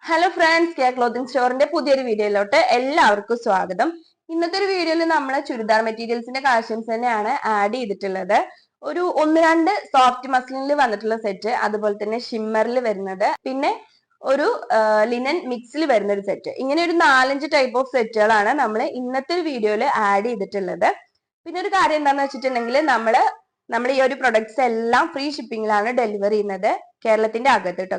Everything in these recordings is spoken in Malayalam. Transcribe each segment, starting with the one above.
ഹലോ ഫ്രണ്ട്സ്, കെയർ ക്ലോത്തിങ് സ്റ്റോറിന്റെ പുതിയൊരു വീഡിയോയിലോട്ട് എല്ലാവർക്കും സ്വാഗതം. ഇന്നത്തെ ഒരു വീഡിയോയിൽ നമ്മൾ ചുരിദാർ മെറ്റീരിയൽസിന്റെ കളക്ഷൻസ് തന്നെയാണ് ആഡ് ചെയ്തിട്ടുള്ളത്. ഒരു ഒന്ന് രണ്ട് സോഫ്റ്റ് മസ്ലിനിൽ വന്നിട്ടുള്ള സെറ്റ്, അതുപോലെ തന്നെ ഷിമ്മറിൽ വരുന്നത്, പിന്നെ ഒരു ലിനൻ മിക്സിൽ വരുന്ന ഒരു സെറ്റ്. ഇങ്ങനെ ഒരു 4-5 ടൈപ്പ് ഓഫ് സെറ്റുകളാണ് നമ്മൾ ഇന്നത്തെ ഒരു വീഡിയോയിൽ ആഡ് ചെയ്തിട്ടുള്ളത്. പിന്നെ ഒരു കാര്യം എന്താണെന്ന് വെച്ചിട്ടുണ്ടെങ്കിൽ നമ്മൾ ഈ ഒരു പ്രൊഡക്ട്സ് എല്ലാം ഫ്രീ ഷിപ്പിംഗിലാണ് ഡെലിവറി ചെയ്യുന്നത്. കേരളത്തിന്റെ അകത്ത് കേട്ടോ,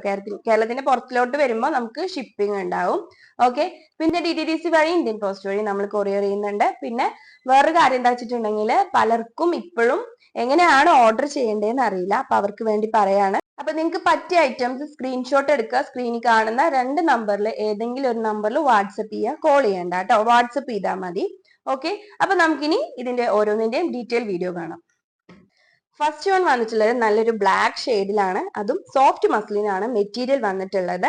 കേരളത്തിന്റെ പുറത്തിലോട്ട് വരുമ്പോൾ നമുക്ക് ഷിപ്പിംഗ് ഉണ്ടാവും. ഓക്കെ, പിന്നെ DTDC വഴി, ഇന്ത്യൻ പോസ്റ്റ് വഴി നമ്മൾ കൊറിയർ ചെയ്യുന്നുണ്ട്. പിന്നെ വേറൊരു കാര്യം എന്താ വെച്ചിട്ടുണ്ടെങ്കിൽ പലർക്കും ഇപ്പോഴും എങ്ങനെയാണ് ഓർഡർ ചെയ്യേണ്ടതെന്ന് അറിയില്ല. അപ്പൊ അവർക്ക് വേണ്ടി പറയാണ്. അപ്പൊ നിങ്ങൾക്ക് പറ്റിയ ഐറ്റംസ് സ്ക്രീൻഷോട്ട് എടുക്കുക. സ്ക്രീനിൽ കാണുന്ന 2 നമ്പറിൽ ഏതെങ്കിലും ഒരു നമ്പറിൽ വാട്സപ്പ് ചെയ്യുക. കോൾ ചെയ്യണ്ട കേട്ടോ, വാട്സപ്പ് ചെയ്താൽ മതി. ഓക്കെ, അപ്പൊ നമുക്കിനി ഇതിന്റെ ഓരോന്നിന്റെയും ഡീറ്റെയിൽ വീഡിയോ കാണാം. ഫസ്റ്റ് വൺ വന്നിട്ടുള്ളത് നല്ലൊരു ബ്ലാക്ക് ഷെയ്ഡിലാണ്, അതും സോഫ്റ്റ് മസ്ലിനാണ് മെറ്റീരിയൽ വന്നിട്ടുള്ളത്.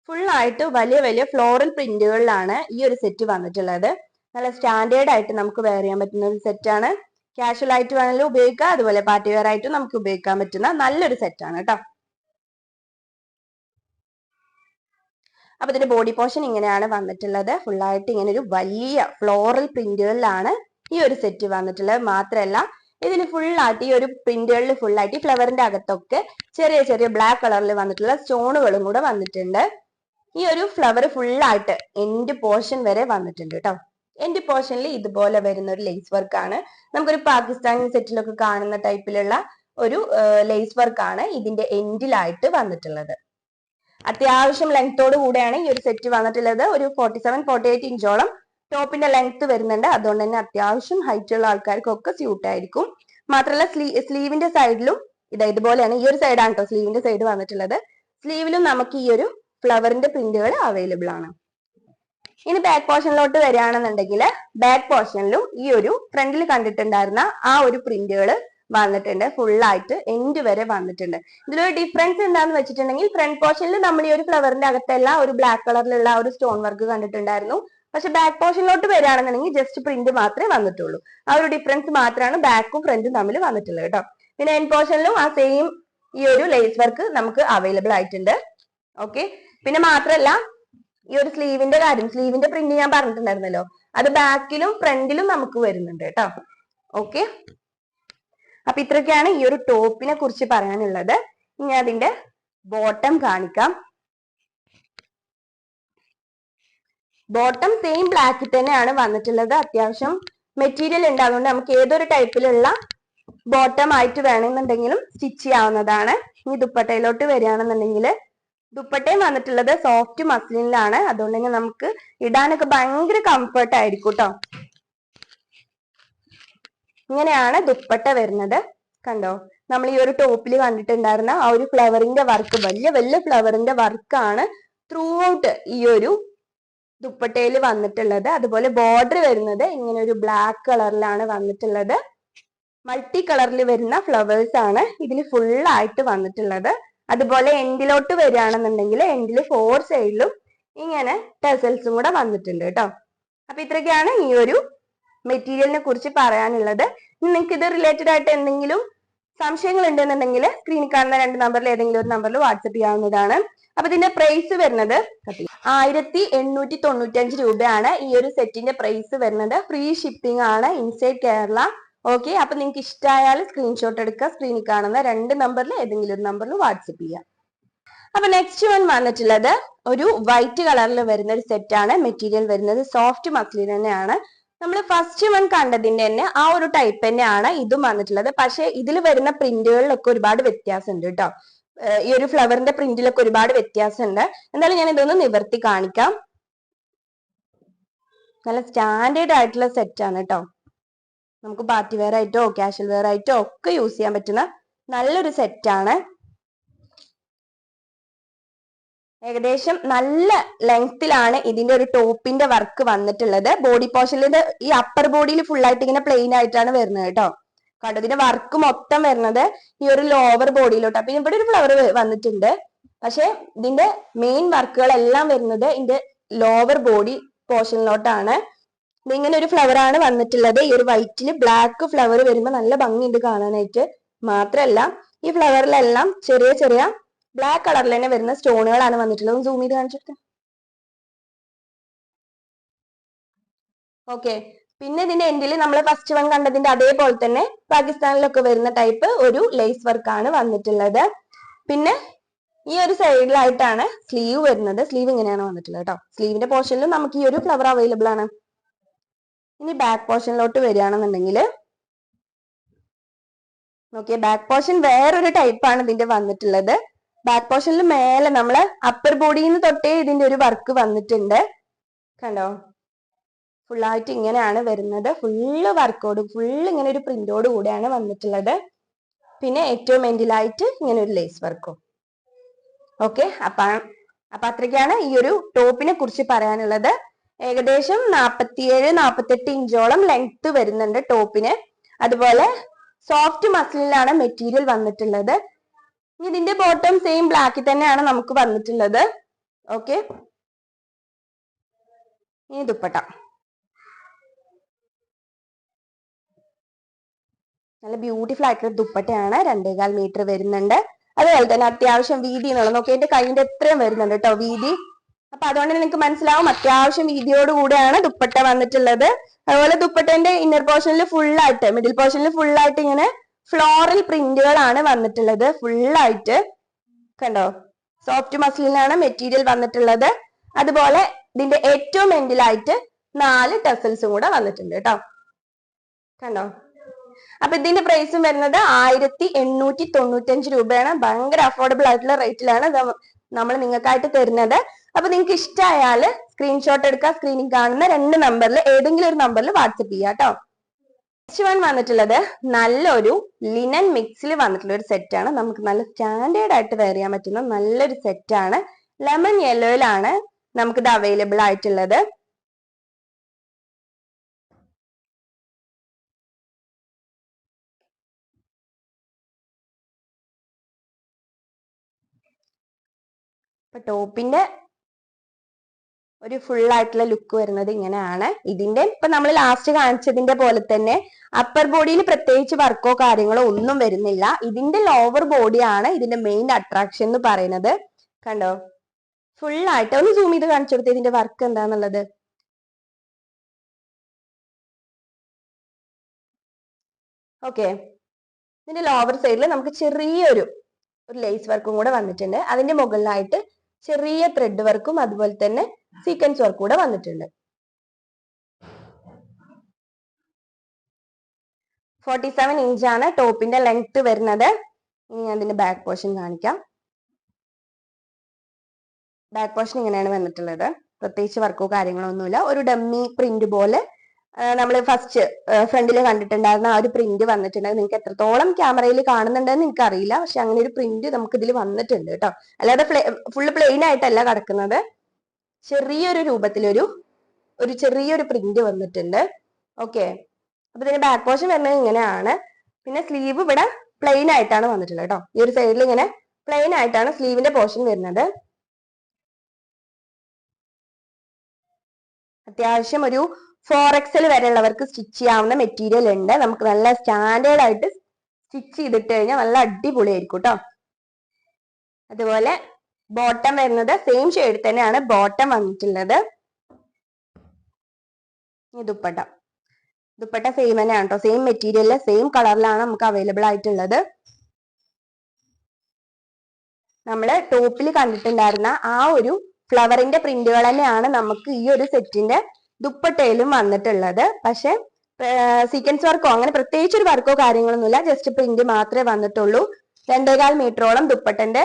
ഫുൾ ആയിട്ട് വലിയ വലിയ ഫ്ലോറൽ പ്രിന്റുകളിലാണ് ഈ ഒരു സെറ്റ് വന്നിട്ടുള്ളത്. നല്ല സ്റ്റാൻഡേർഡ് ആയിട്ട് നമുക്ക് വെയർ ചെയ്യാൻ പറ്റുന്ന ഒരു സെറ്റാണ്. കാഷ്വൽ ആയിട്ട് വേണമെങ്കിലും ഉപയോഗിക്കാം, അതുപോലെ പാർട്ടി വെയർ ആയിട്ടും നമുക്ക് ഉപയോഗിക്കാൻ പറ്റുന്ന നല്ലൊരു സെറ്റാണ് കേട്ടോ. അപ്പൊ ഇതിന്റെ ബോഡി പോർഷൻ ഇങ്ങനെയാണ് വന്നിട്ടുള്ളത്. ഫുൾ ആയിട്ട് ഇങ്ങനെ ഒരു വലിയ ഫ്ലോറൽ പ്രിന്റുകളിലാണ് ഈ ഒരു സെറ്റ് വന്നിട്ടുള്ളത്. മാത്രമല്ല ഇതിന് ഫുള്ളായിട്ട് ഈ ഒരു പ്രിന്റുകളിൽ ഫുള്ളായിട്ട് ഫ്ലവറിന്റെ അകത്തൊക്കെ ചെറിയ ചെറിയ ബ്ലാക്ക് കളറിൽ വന്നിട്ടുള്ള സ്റ്റോണുകളും കൂടെ വന്നിട്ടുണ്ട്. ഈ ഒരു ഫ്ലവർ ഫുള്ളായിട്ട് എൻഡ് പോർഷൻ വരെ വന്നിട്ടുണ്ട് കേട്ടോ. എൻഡ് പോർഷനിൽ ഇതുപോലെ വരുന്ന ഒരു ലേസ് വർക്കാണ്. നമുക്കൊരു പാകിസ്ഥാനി സെറ്റിലൊക്കെ കാണുന്ന ടൈപ്പിലുള്ള ഒരു ലേസ് വർക്കാണ് ഇതിന്റെ എൻഡിലായിട്ട് വന്നിട്ടുള്ളത്. അത്യാവശ്യം ലെങ്തോട് കൂടെയാണ് ഈ ഒരു സെറ്റ് വന്നിട്ടുള്ളത്. ഒരു 47-48 ഇഞ്ചോളം ടോപ്പിന്റെ ലെങ്ത് വരുന്നുണ്ട്. അതുകൊണ്ട് തന്നെ അത്യാവശ്യം ഹൈറ്റ് ഉള്ള ആൾക്കാർക്കൊക്കെ സ്യൂട്ട് ആയിരിക്കും. മാത്രമല്ല സ്ലീവിന്റെ സൈഡിലും ഇതുപോലെയാണ്. ഈ ഒരു സൈഡാണ് കേട്ടോ സ്ലീവിന്റെ സൈഡ് വന്നിട്ടുള്ളത്. സ്ലീവിലും നമുക്ക് ഈ ഒരു ഫ്ലവറിന്റെ പ്രിന്റുകൾ അവൈലബിൾ ആണ്. ഇനി ബാക്ക് പോർഷനിലോട്ട് വരികയാണെന്നുണ്ടെങ്കിൽ ബാക്ക് പോർഷനിലും ഈ ഒരു ഫ്രണ്ടിൽ കണ്ടിട്ടുണ്ടായിരുന്ന ആ ഒരു പ്രിന്റുകൾ വന്നിട്ടുണ്ട്. ഫുള്ളായിട്ട് എൻഡ് വരെ വന്നിട്ടുണ്ട്. ഇതിലൊരു ഡിഫറൻസ് എന്താണെന്ന് വെച്ചിട്ടുണ്ടെങ്കിൽ ഫ്രണ്ട് പോർഷനിൽ നമ്മൾ ഈ ഒരു ഫ്ലവറിന്റെ അകത്തെല്ലാം ഒരു ബ്ലാക്ക് കളറിലുള്ള ഒരു സ്റ്റോൺ വർക്ക് കണ്ടിട്ടുണ്ടായിരുന്നു. പക്ഷെ ബാക്ക് പോർഷനിലോട്ട് വരികയാണെന്നുണ്ടെങ്കിൽ ജസ്റ്റ് പ്രിന്റ് മാത്രമേ വന്നിട്ടുള്ളൂ. ആ ഒരു ഡിഫറൻസ് മാത്രമാണ് ബാക്കും ഫ്രണ്ടും തമ്മിൽ വന്നിട്ടുള്ളത് കേട്ടോ. പിന്നെ എൻഡ് പോർഷനിലും ആ സെയിം ഈ ഒരു ലേസ് വർക്ക് നമുക്ക് അവൈലബിൾ ആയിട്ടുണ്ട്. ഓക്കെ, പിന്നെ മാത്രമല്ല ഈ ഒരു സ്ലീവിന്റെ കാര്യം, സ്ലീവിന്റെ പ്രിന്റ് ഞാൻ പറഞ്ഞിട്ടുണ്ടായിരുന്നല്ലോ, അത് ബാക്കിലും ഫ്രണ്ടിലും നമുക്ക് വരുന്നുണ്ട് കേട്ടോ. ഓക്കെ, അപ്പൊ ഇത്രയൊക്കെയാണ് ഈ ഒരു ടോപ്പിനെ കുറിച്ച് പറയാനുള്ളത്. ഇനി അതിന്റെ ബോട്ടം കാണിക്കാം. ബോട്ടം സെയിം ബ്ലാക്കിൽ തന്നെയാണ് വന്നിട്ടുള്ളത്. അത്യാവശ്യം മെറ്റീരിയൽ ഉണ്ട്, അതുകൊണ്ട് നമുക്ക് ഏതൊരു ടൈപ്പിലുള്ള ബോട്ടം ആയിട്ട് വേണമെന്നുണ്ടെങ്കിലും സ്റ്റിച്ച് ചെയ്യാവുന്നതാണ്. ഇനി ദുപ്പട്ടയിലോട്ട് വരികയാണെന്നുണ്ടെങ്കിൽ ദുപ്പട്ടയും വന്നിട്ടുള്ളത് സോഫ്റ്റ് മസ്ലിനിലാണ്. അതുകൊണ്ട് തന്നെ നമുക്ക് ഇടാനൊക്കെ ഭയങ്കര കംഫർട്ട് ആയിരിക്കും കേട്ടോ. ഇങ്ങനെയാണ് ദുപ്പട്ട വരുന്നത്. കണ്ടോ, നമ്മൾ ഈ ഒരു ടോപ്പിൽ കണ്ടിട്ടുണ്ടായിരുന്ന ആ ഒരു ഫ്ലവറിന്റെ വർക്ക്, വലിയ വലിയ ഫ്ലവറിന്റെ വർക്കാണ് ത്രൂ ഔട്ട് ഈ ഒരു ദുപ്പട്ടയിൽ വന്നിട്ടുള്ളത്. അതുപോലെ ബോർഡർ വരുന്നത് ഇങ്ങനെ ഒരു ബ്ലാക്ക് കളറിലാണ് വന്നിട്ടുള്ളത്. മൾട്ടി കളറിൽ വരുന്ന ഫ്ലവേഴ്സ് ആണ് ഇതിൽ ഫുള്ളായിട്ട് വന്നിട്ടുള്ളത്. അതുപോലെ എൻഡിലോട്ട് വരികയാണെന്നുണ്ടെങ്കിൽ എൻഡിൽ 4 സൈഡിലും ഇങ്ങനെ ടെസൽസും കൂടെ വന്നിട്ടുണ്ട് കേട്ടോ. അപ്പൊ ഇത്രയൊക്കെയാണ് ഈ ഒരു മെറ്റീരിയലിനെ കുറിച്ച് പറയാനുള്ളത്. നിങ്ങൾക്ക് ഇത് റിലേറ്റഡ് ആയിട്ട് എന്തെങ്കിലും സംശയങ്ങൾ ഉണ്ടെന്നുണ്ടെങ്കിൽ സ്ക്രീനിൽ കാണുന്ന 2 നമ്പറിൽ ഏതെങ്കിലും ഒരു നമ്പറിൽ വാട്സപ്പ് ചെയ്യാവുന്നതാണ്. അപ്പൊ ഇതിന്റെ പ്രൈസ് വരുന്നത് 1895 രൂപയാണ് ഈ ഒരു സെറ്റിന്റെ പ്രൈസ് വരുന്നത്. ഫ്രീ ഷിപ്പിംഗ് ആണ് ഇൻസൈഡ് കേരള. ഓക്കെ, അപ്പൊ നിങ്ങൾക്ക് ഇഷ്ടമായാൽ സ്ക്രീൻഷോട്ട് എടുക്കുക. സ്ക്രീനിൽ കാണുന്ന 2 നമ്പറിൽ ഏതെങ്കിലും ഒരു നമ്പറിൽ വാട്സപ്പ് ചെയ്യാം. അപ്പൊ നെക്സ്റ്റ് വൺ വന്നിട്ടുള്ളത് ഒരു വൈറ്റ് കളറിൽ വരുന്ന ഒരു സെറ്റാണ്. മെറ്റീരിയൽ വരുന്നത് സോഫ്റ്റ് മസ്ലിൻ തന്നെയാണ്. നമ്മൾ ഫസ്റ്റ് വൺ കണ്ടതിന്റെ തന്നെ ആ ഒരു ടൈപ്പ് തന്നെയാണ് ഇതും വന്നിട്ടുള്ളത്. പക്ഷെ ഇതിൽ വരുന്ന പ്രിന്റുകളിലൊക്കെ ഒരുപാട് വ്യത്യാസമുണ്ട് കേട്ടോ. ഈ ഒരു ഫ്ലവറിന്റെ പ്രിന്റിലൊക്കെ ഒരുപാട് വ്യത്യാസമുണ്ട്. എന്തായാലും ഞാൻ ഇതൊന്ന് നിവർത്തി കാണിക്കാം. നല്ല സ്റ്റാൻഡേർഡ് ആയിട്ടുള്ള സെറ്റ് ആണ് കേട്ടോ. നമുക്ക് പാർട്ടി വെയർ ആയിട്ടോ കാഷ്വൽ വെയർ ആയിട്ടോ ഒക്കെ യൂസ് ചെയ്യാൻ പറ്റുന്ന നല്ലൊരു സെറ്റാണ്. ഏകദേശം നല്ല ലെങ്ത്തിലാണ് ഇതിന്റെ ഒരു ടോപ്പിന്റെ വർക്ക് വന്നിട്ടുള്ളത്. ബോഡി പോർഷനിൽ ഈ അപ്പർ ബോഡിയിൽ ഫുൾ ആയിട്ട് ഇങ്ങനെ പ്ലെയിൻ ആയിട്ടാണ് വരുന്നത് കേട്ടോ. കണ്ടോ, ഇതിന്റെ വർക്ക് മൊത്തം വരുന്നത് ഈ ഒരു ലോവർ ബോഡിയിലോട്ട്. അപ്പൊ ഇവിടെ ഒരു ഫ്ലവർ വന്നിട്ടുണ്ട്. പക്ഷെ ഇതിന്റെ മെയിൻ വർക്കുകളെല്ലാം വരുന്നത് ഇതിന്റെ ലോവർ ബോഡി പോർഷനിലോട്ടാണ്. ഇതിങ്ങനെ ഒരു ഫ്ലവർ ആണ് വന്നിട്ടുള്ളത്. ഈ ഒരു വൈറ്റില് ബ്ലാക്ക് ഫ്ലവർ വരുമ്പോൾ നല്ല ഭംഗിയുണ്ട് കാണാനായിട്ട്. മാത്രല്ല ഈ ഫ്ലവറിലെല്ലാം ചെറിയ ചെറിയ ബ്ലാക്ക് കളറിൽ തന്നെ വരുന്ന സ്റ്റോണുകളാണ് വന്നിട്ടുള്ളത്. സൂം ചെയ്ത് കാണിച്ചെടുക്കാം. ഓക്കെ. പിന്നെ ഇതിന്റെ എൻഡിൽ നമ്മൾ ഫസ്റ്റ് വൺ കണ്ടതിന്റെ അതേപോലെ തന്നെ പാകിസ്ഥാനിലൊക്കെ വരുന്ന ടൈപ്പ് ഒരു ലേസ് വർക്ക് ആണ് വന്നിട്ടുള്ളത്. പിന്നെ ഈ ഒരു സൈഡിലായിട്ടാണ് സ്ലീവ് വരുന്നത്. സ്ലീവ് ഇങ്ങനെയാണ് വന്നിട്ടുള്ളത് കേട്ടോ. സ്ലീവിന്റെ പോർഷനിലും നമുക്ക് ഈ ഒരു ഫ്ലവർ അവൈലബിൾ ആണ്. ഇനി ബാക്ക് പോർഷനിലോട്ട് വരികയാണെന്നുണ്ടെങ്കിൽ നോക്കിയേ, ബാക്ക് പോർഷൻ വേറൊരു ടൈപ്പാണ് ഇതിന്റെ വന്നിട്ടുള്ളത്. ബാക്ക് പോർഷനിൽ മേലെ നമ്മള് അപ്പർ ബോഡിയിൽ നിന്ന് തൊട്ടേ ഇതിന്റെ ഒരു വർക്ക് വന്നിട്ടുണ്ട്. കണ്ടോ, ഫുള്ളായിട്ട് ഇങ്ങനെയാണ് വരുന്നത്. ഫുള്ള് വർക്കോട് ഫുള്ള് ഇങ്ങനെ ഒരു പ്രിന്റോട് കൂടെയാണ് വന്നിട്ടുള്ളത്. പിന്നെ ഏറ്റവും എൻഡിലായിട്ട് ഇങ്ങനെ ഒരു ലേസ് വർക്കും. ഓക്കെ, അപ്പൊ അത്രയ്ക്കാണ് ഈ ഒരു ടോപ്പിനെ കുറിച്ച് പറയാനുള്ളത്. ഏകദേശം 47-48 ഇഞ്ചോളം ലെങ്ത് വരുന്നുണ്ട് ടോപ്പിന്. അതുപോലെ സോഫ്റ്റ് മസിലിലാണ് മെറ്റീരിയൽ വന്നിട്ടുള്ളത്. ഇതിന്റെ ബോട്ടം സെയിം ബ്ലാക്കിൽ തന്നെയാണ് നമുക്ക് വന്നിട്ടുള്ളത്. ഓക്കെ, ഇനി ദുപ്പട്ട. നല്ല ബ്യൂട്ടിഫുൾ ആയിട്ടുള്ള ദുപ്പട്ടയാണ്. 2.25 മീറ്റർ വരുന്നുണ്ട്. അതുപോലെ തന്നെ അത്യാവശ്യം വീതി എന്നുള്ളത് നോക്കി, എന്റെ കൈന്റെ എത്രയും വരുന്നുണ്ട് കേട്ടോ വീതി. അപ്പൊ അതുകൊണ്ട് നിങ്ങൾക്ക് മനസ്സിലാവും അത്യാവശ്യം വീതിയോട് കൂടെയാണ് ദുപ്പട്ട വന്നിട്ടുള്ളത്. അതുപോലെ ദുപ്പട്ടന്റെ ഇന്നർ പോർഷനിൽ ഫുള്ളായിട്ട്, മിഡിൽ പോർഷനിൽ ഫുള്ളായിട്ട് ഇങ്ങനെ ഫ്ലോറൽ പ്രിന്റുകളാണ് വന്നിട്ടുള്ളത്. ഫുള്ളായിട്ട് കണ്ടോ, സോഫ്റ്റ് മസിലിനാണ് മെറ്റീരിയൽ വന്നിട്ടുള്ളത്. അതുപോലെ ഇതിന്റെ ഏറ്റവും എൻഡിലായിട്ട് 4 ടെസൽസും കൂടെ വന്നിട്ടുണ്ട് കേട്ടോ. കണ്ടോ, അപ്പൊ ഇതിന്റെ പ്രൈസും വരുന്നത് 1895 രൂപയാണ്. ഭയങ്കര അഫോർഡബിൾ ആയിട്ടുള്ള റേറ്റിലാണ് നമ്മൾ നിങ്ങൾക്കായിട്ട് തരുന്നത്. അപ്പൊ നിങ്ങൾക്ക് ഇഷ്ടമായാൽ സ്ക്രീൻഷോട്ട് എടുക്കുക. സ്ക്രീനിൽ കാണുന്ന 2 നമ്പറിൽ ഏതെങ്കിലും ഒരു നമ്പറിൽ വാട്സപ്പ് ചെയ്യാം കേട്ടോ. നെക്സ്റ്റ് വൺ വന്നിട്ടുള്ളത് നല്ലൊരു ലിനൻ മിക്സിൽ വന്നിട്ടുള്ള ഒരു സെറ്റാണ്. നമുക്ക് നല്ല സ്റ്റാൻഡേർഡ് ആയിട്ട് വെയർ ചെയ്യാൻ പറ്റുന്ന നല്ലൊരു സെറ്റാണ്. ലെമൺ യെല്ലോയിലാണ് നമുക്കിത് അവൈലബിൾ ആയിട്ടുള്ളത്. ഇപ്പൊ ടോപ്പിന്റെ ഒരു ഫുൾ ആയിട്ടുള്ള ലുക്ക് വരുന്നത് ഇങ്ങനെയാണ്. ഇതിന്റെ ഇപ്പൊ നമ്മൾ ലാസ്റ്റ് കാണിച്ചതിന്റെ പോലെ തന്നെ അപ്പർ ബോഡിയിൽ പ്രത്യേകിച്ച് വർക്കോ കാര്യങ്ങളോ ഒന്നും വരുന്നില്ല. ഇതിന്റെ ലോവർ ബോഡിയാണ് ഇതിന്റെ മെയിൻ അട്രാക്ഷൻ എന്ന് പറയുന്നത്. കണ്ടോ, ഫുൾ ആയിട്ട് ഒന്ന് സൂം ചെയ്ത് കാണിച്ചു കൊടുത്തേ ഇതിന്റെ വർക്ക് എന്താന്നുള്ളത്. ഓക്കെ, ഇതിന്റെ ലോവർ സൈഡിൽ നമുക്ക് ചെറിയൊരു ലേസ് വർക്കും കൂടെ വന്നിട്ടുണ്ട്. അതിന്റെ മുകളിലായിട്ട് ചെറിയ ത്രെഡ് വർക്കും അതുപോലെ തന്നെ സീക്വൻസ് വർക്കും കൂടെ വന്നിട്ടുണ്ട്. 47 ഇഞ്ചാണ് ടോപ്പിന്റെ ലെങ്ത് വരുന്നത്. ഇനി ഞാൻ ഇതിന്റെ ബാക്ക് പോർഷൻ കാണിക്കാം. ബാക്ക് പോർഷൻ ഇങ്ങനെയാണ് വന്നിട്ടുള്ളത്. പ്രത്യേകിച്ച് വർക്കോ കാര്യങ്ങളോ ഒന്നുമില്ല. ഒരു ഡമ്മി പ്രിന്റ് പോലെ നമ്മൾ ഫസ്റ്റ് ഫ്രണ്ടിൽ കണ്ടിട്ടുണ്ടായിരുന്ന ആ ഒരു പ്രിന്റ് വന്നിട്ടുണ്ട്. നിങ്ങൾക്ക് എത്രത്തോളം ക്യാമറയിൽ കാണുന്നുണ്ടെന്ന് എനിക്ക് അറിയില്ല, പക്ഷെ അങ്ങനെ ഒരു പ്രിന്റ് നമുക്ക് ഇതിൽ വന്നിട്ടുണ്ട് കേട്ടോ. അല്ലാതെ ഫുള്ള് പ്ലെയിൻ ആയിട്ടല്ല കിടക്കുന്നത്. ചെറിയൊരു രൂപത്തിലൊരു ചെറിയൊരു പ്രിന്റ് വന്നിട്ടുണ്ട്. ഓക്കെ, അപ്പൊ ഇതിന്റെ ബാക്ക് പോർഷൻ വരുന്നത് ഇങ്ങനെയാണ്. പിന്നെ സ്ലീവ് ഇവിടെ പ്ലെയിൻ ആയിട്ടാണ് വന്നിട്ടുള്ളത് കേട്ടോ. ഈ ഒരു സൈഡിൽ ഇങ്ങനെ പ്ലെയിൻ ആയിട്ടാണ് സ്ലീവിന്റെ പോർഷൻ വരുന്നത്. അത്യാവശ്യം ഒരു 4XL വരെ ഉള്ളവർക്ക് സ്റ്റിച്ച് ചെയ്യാവുന്ന മെറ്റീരിയൽ ഉണ്ട്. നമുക്ക് നല്ല സ്റ്റാൻഡേർഡ് ആയിട്ട് സ്റ്റിച്ച് ചെയ്തിട്ട് കഴിഞ്ഞാൽ നല്ല അടിപൊളിയായിരിക്കും കേട്ടോ. അതുപോലെ ബോട്ടം വരുന്നത് സെയിം ഷെയ്ഡ് തന്നെയാണ് ബോട്ടം വന്നിട്ടുള്ളത്. ഈ ദുപ്പട്ട സെയിം തന്നെയാണ് കേട്ടോ. സെയിം മെറ്റീരിയലില് സെയിം കളറിലാണ് നമുക്ക് അവൈലബിൾ ആയിട്ടുള്ളത്. നമ്മള് ടോപ്പിൽ കണ്ടിട്ടുണ്ടായിരുന്ന ആ ഒരു ഫ്ലവറിന്റെ പ്രിന്റുകൾ തന്നെയാണ് നമുക്ക് ഈ ഒരു സെറ്റിന്റെ ദുപ്പട്ടയിലും വന്നിട്ടുള്ളത്. പക്ഷെ സീക്വൻസ് വർക്കോ അങ്ങനെ പ്രത്യേകിച്ച് ഒരു വർക്കോ കാര്യങ്ങളൊന്നുമില്ല. ജസ്റ്റ് പ്രിന്റ് മാത്രമേ വന്നിട്ടുള്ളൂ. 2.25 മീറ്ററോളം ദുപ്പട്ടന്റെ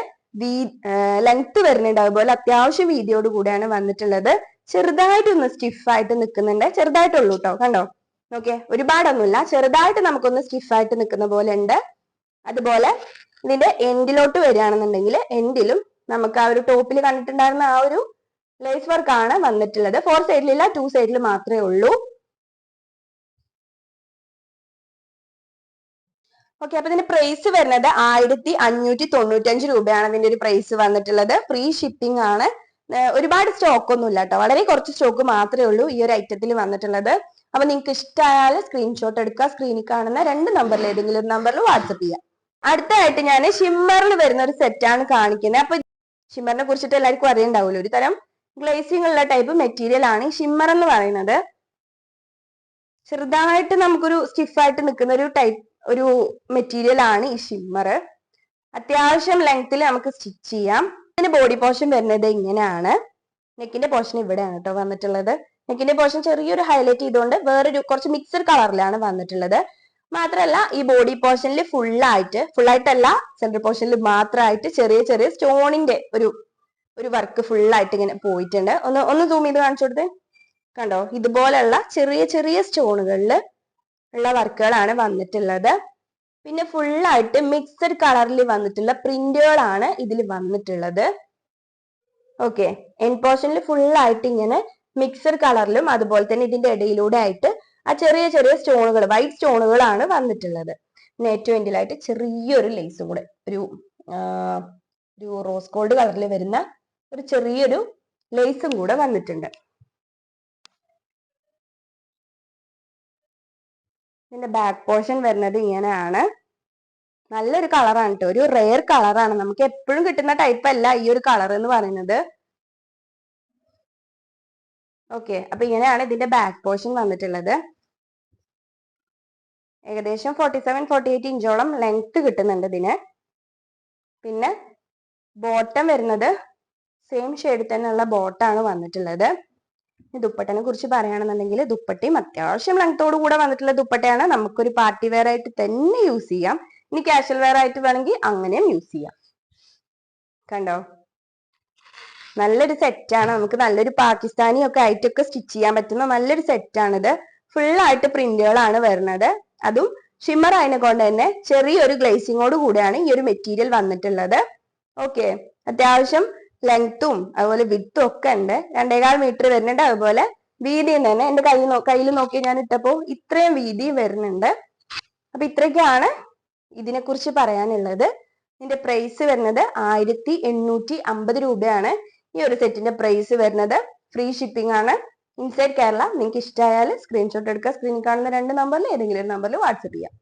ലെങ്ത് വരുന്നുണ്ട്. അതുപോലെ അത്യാവശ്യം വീതിയോട് കൂടെയാണ് വന്നിട്ടുള്ളത്. ചെറുതായിട്ടൊന്ന് സ്റ്റിഫായിട്ട് നിൽക്കുന്നുണ്ട്. ചെറുതായിട്ടുള്ളൂ കേട്ടോ. കണ്ടോ, നോക്കിയേ, ഒരുപാടൊന്നുമില്ല, ചെറുതായിട്ട് നമുക്കൊന്ന് സ്റ്റിഫായിട്ട് നിൽക്കുന്ന പോലെ ഉണ്ട്. അതുപോലെ ഇതിന്റെ എൻഡിലോട്ട് വരികയാണെന്നുണ്ടെങ്കിൽ എൻഡിലും നമുക്ക് ആ ഒരു ടോപ്പിൽ കണ്ടിട്ടുണ്ടായിരുന്ന ആ ഒരു ലേസ് വർക്ക് ആണ് വന്നിട്ടുള്ളത്. 4 സൈഡിലില്ല, 2 സൈഡിൽ മാത്രമേ ഉള്ളൂ. ഓക്കെ, അപ്പൊ ഇതിന്റെ പ്രൈസ് വരുന്നത് 1595 രൂപയാണ് ഇതിന്റെ ഒരു പ്രൈസ് വന്നിട്ടുള്ളത്. ഫ്രീ ഷിപ്പിംഗ് ആണ്. ഒരുപാട് സ്റ്റോക്ക് ഒന്നും ഇല്ല കേട്ടോ. വളരെ കുറച്ച് സ്റ്റോക്ക് മാത്രമേ ഉള്ളൂ ഈ ഒരു ഐറ്റത്തിൽ വന്നിട്ടുള്ളത്. അപ്പൊ നിങ്ങൾക്ക് ഇഷ്ടമായാൽ സ്ക്രീൻഷോട്ട് എടുക്കുക. സ്ക്രീനിൽ കാണുന്ന 2 നമ്പറിൽ ഏതെങ്കിലും ഒരു നമ്പറിൽ വാട്സപ്പ് ചെയ്യാം. അടുത്തായിട്ട് ഞാൻ ഷിമ്മറിൽ വരുന്ന ഒരു സെറ്റാണ് കാണിക്കുന്നത്. അപ്പൊ ഷിമ്മറിനെ കുറിച്ചിട്ട് എല്ലാവർക്കും അറിയണ്ടാവുമല്ലോ. ഒരു തരം ഗ്ലേസിംഗ് ഉള്ള ടൈപ്പ് മെറ്റീരിയൽ ആണ് ഈ ഷിമ്മർ എന്ന് പറയുന്നത്. ചെറുതായിട്ട് നമുക്കൊരു സ്റ്റിഫായിട്ട് നിൽക്കുന്ന ഒരു മെറ്റീരിയൽ ആണ് ഈ ഷിമ്മർ. അത്യാവശ്യം ലെങ്ത്തിൽ നമുക്ക് സ്റ്റിച്ച് ചെയ്യാം. ഇതിന്റെ ബോഡി പോർഷൻ വരുന്നത് ഇങ്ങനെയാണ്. നെക്കിന്റെ പോർഷൻ ഇവിടെയാണ് കേട്ടോ വന്നിട്ടുള്ളത്. നെക്കിന്റെ പോർഷൻ ചെറിയൊരു ഹൈലൈറ്റ് ചെയ്തുകൊണ്ട് വേറൊരു കുറച്ച് മിക്സഡ് കളറിലാണ് വന്നിട്ടുള്ളത്. മാത്രമല്ല ഈ ബോഡി പോർഷനിൽ ഫുള്ളായിട്ടല്ല, സെൻട്രൽ പോർഷനിൽ മാത്രമായിട്ട് ചെറിയ ചെറിയ സ്റ്റോണിന്റെ ഒരു വർക്ക് ഫുള്ളായിട്ട് ഇങ്ങനെ പോയിട്ടുണ്ട്. ഒന്ന് സൂം ചെയ്ത് കാണിച്ചു കൊടുത്തേ. കണ്ടോ, ഇതുപോലെയുള്ള ചെറിയ ചെറിയ സ്റ്റോണുകളിൽ ഉള്ള വർക്കുകളാണ് വന്നിട്ടുള്ളത്. പിന്നെ ഫുള്ളായിട്ട് മിക്സഡ് കളറിൽ വന്നിട്ടുള്ള പ്രിന്റുകളാണ് ഇതിൽ വന്നിട്ടുള്ളത്. ഓക്കെ, എൻഡ് പോർഷനിൽ ഫുള്ളായിട്ട് ഇങ്ങനെ മിക്സഡ് കളറിലും അതുപോലെ തന്നെ ഇതിന്റെ ഇടയിലൂടെ ആയിട്ട് ആ ചെറിയ ചെറിയ സ്റ്റോണുകൾ, വൈറ്റ് സ്റ്റോണുകളാണ് വന്നിട്ടുള്ളത്. പിന്നെ ഏറ്റവും എൻഡിലായിട്ട് ചെറിയൊരു ലേസും കൂടെ, ഒരു റോസ് ഗോൾഡ് കളറിൽ വരുന്ന ഒരു ചെറിയൊരു ലേസും കൂടെ വന്നിട്ടുണ്ട്. ഇതിന്റെ ബാക്ക് പോർഷൻ വരുന്നത് ഇങ്ങനെയാണ്. നല്ലൊരു കളറാണ് കേട്ടോ, ഒരു റെയർ കളറാണ്. നമുക്ക് എപ്പോഴും കിട്ടുന്ന ടൈപ്പ് അല്ല ഈ ഒരു കളർ എന്ന് പറയുന്നത്. ഓക്കെ, അപ്പൊ ഇങ്ങനെയാണ് ഇതിന്റെ ബാക്ക് പോർഷൻ വന്നിട്ടുള്ളത്. ഏകദേശം 47-48 ഇഞ്ചോളം ലെങ്ത് കിട്ടുന്നുണ്ട് ഇതിന്. പിന്നെ ബോട്ടം വരുന്നത് സെയിം ഷെയ്ഡിൽ തന്നെയുള്ള ബോട്ടാണ് വന്നിട്ടുള്ളത്. ദുപ്പട്ടനെ കുറിച്ച് പറയുകയാണെന്നുണ്ടെങ്കിൽ ദുപ്പട്ടയും അത്യാവശ്യം ലെങ്തോട് കൂടെ വന്നിട്ടുള്ള ദുപ്പട്ടയാണ്. നമുക്കൊരു പാർട്ടി വെയർ ആയിട്ട് തന്നെ യൂസ് ചെയ്യാം. ഇനി കാഷ്വൽ വെയർ ആയിട്ട് വേണമെങ്കിൽ അങ്ങനെയും യൂസ് ചെയ്യാം. കണ്ടോ, നല്ലൊരു സെറ്റാണ്. നമുക്ക് നല്ലൊരു പാകിസ്ഥാനി ഒക്കെ ആയിട്ടൊക്കെ സ്റ്റിച്ച് ചെയ്യാൻ പറ്റുന്ന നല്ലൊരു സെറ്റാണിത്. ഫുള്ളായിട്ട് പ്രിന്റുകളാണ് വരുന്നത്. അതും ഷിമ്മർ ആയതിനെ കൊണ്ട് തന്നെ ചെറിയൊരു ഗ്ലേസിങ്ങോട് കൂടെയാണ് ഈ ഒരു മെറ്റീരിയൽ വന്നിട്ടുള്ളത്. ഓക്കെ, അത്യാവശ്യം ലെങ്ത്തും അതുപോലെ വിഡ്ത്തും ഒക്കെ ഉണ്ട്. 2.25 മീറ്റർ വരുന്നുണ്ട്. അതുപോലെ വീതിയും തന്നെ എന്റെ കയ്യിൽ നോക്കി ഞാൻ ഇട്ടപ്പോ ഇത്രയും വീതിയും വരുന്നുണ്ട്. അപ്പൊ ഇത്രയൊക്കെയാണ് ഇതിനെ കുറിച്ച് പറയാനുള്ളത്. ഇതിന്റെ പ്രൈസ് വരുന്നത് 1850 രൂപയാണ് ഈ ഒരു സെറ്റിന്റെ പ്രൈസ് വരുന്നത്. ഫ്രീ ഷിപ്പിംഗ് ആണ് ഇൻസൈഡ് കേരള. നിങ്ങൾക്ക് ഇഷ്ടമായാൽ സ്ക്രീൻഷോട്ട് എടുക്കുക. സ്ക്രീനിൽ കാണുന്ന 2 നമ്പറിൽ ഏതെങ്കിലും ഒരു നമ്പറിൽ വാട്സപ്പ് ചെയ്യാം.